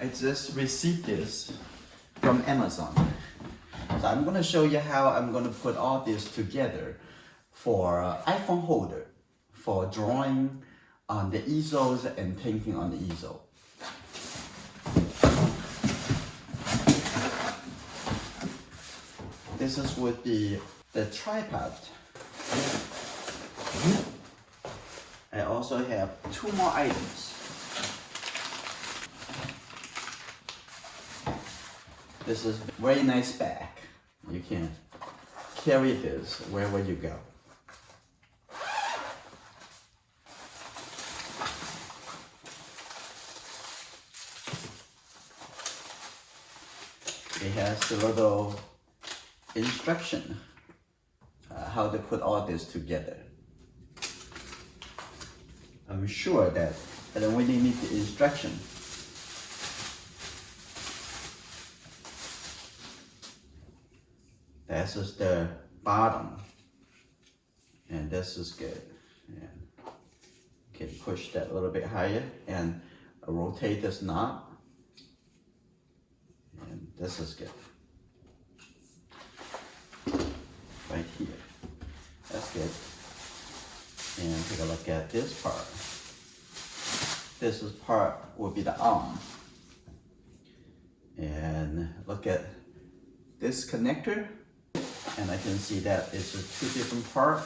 I just received this from Amazon. So I'm going to show you how I'm going to put all this together for iPhone holder for drawing on the easels and painting on the easel. This is would be the tripod. I also have two more items. This is a very nice bag. You can carry this wherever you go. It has a little instruction how to put all this together. I'm sure that I don't really need the instruction. This is the bottom, and this is good. And you can push that a little bit higher and rotate this knob, and this is good. Right here, that's good. And take a look at this part. This is part will be the arm. And look at this connector. And I can see that it's a two different parts.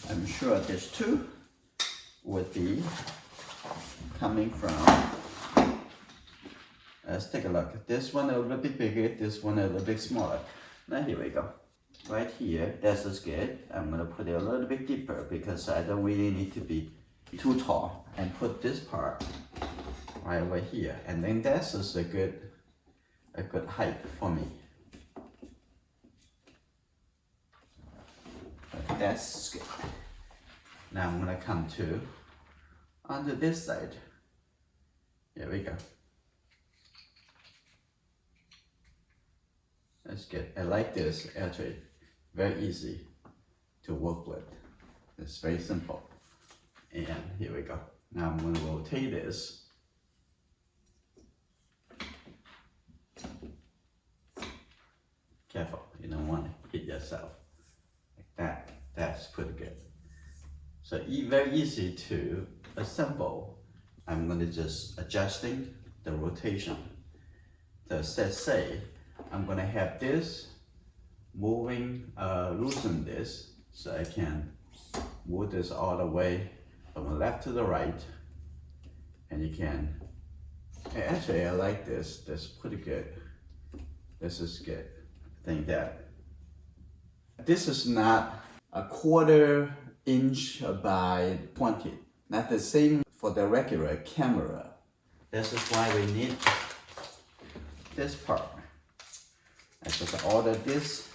I'm sure this two would be coming from, let's take a look. This one a little bit bigger, this one a little bit smaller. Now here we go. Right here, this is good. I'm gonna put it a little bit deeper because I don't really need to be too tall, and put this part right over here. And then this is a good height for me. That's good. Now I'm gonna come to onto this side. Here we go. That's good. I like this actually. Very easy to work with. It's very simple. And here we go. Now I'm going to rotate this. Careful, you don't want to hit yourself. Like that. That's pretty good. So very easy to assemble. I'm going to just adjusting the rotation. So say I'm going to have this moving, loosen this so I can move this all the way from the left to the right. And you can, actually I like this, that's pretty good. This is good. I think that this is not a 1/4 inch by 20. Not the same for the regular camera. This is why we need this part. I just ordered this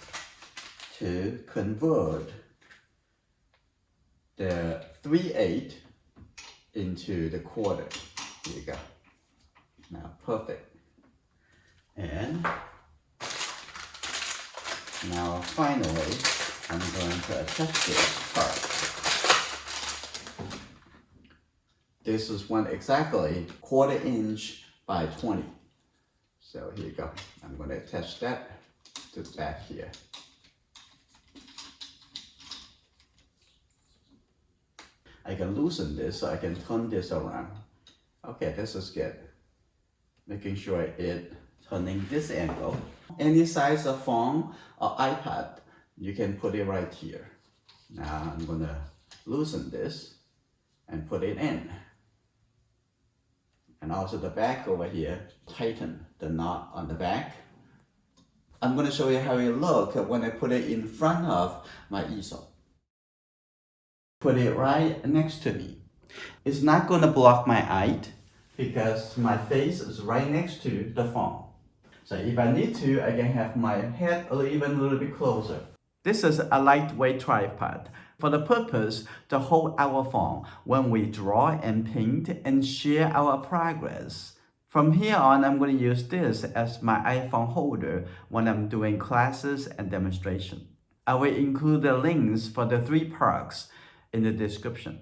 to convert the 3/8 into the 1/4. Here you go. Now perfect. And now finally, I'm going to attach this part. This is one exactly 1/4 inch by 20. So here you go. I'm going to attach that to the back here. I can loosen this so I can turn this around. Okay, this is good. Making sure it turning this angle. Any size of phone or iPad, you can put it right here. Now I'm gonna loosen this and put it in. And also the back over here, tighten the knot on the back. I'm gonna show you how it looks when I put it in front of my easel. Put it right next to me. It's not gonna block my eye because my face is right next to the phone. So if I need to, I can have my head even a little bit closer. This is a lightweight tripod for the purpose to hold our phone when we draw and paint and share our progress. From here on, I'm going to use this as my iPhone holder when I'm doing classes and demonstration. I will include the links for the 3 parks in the description.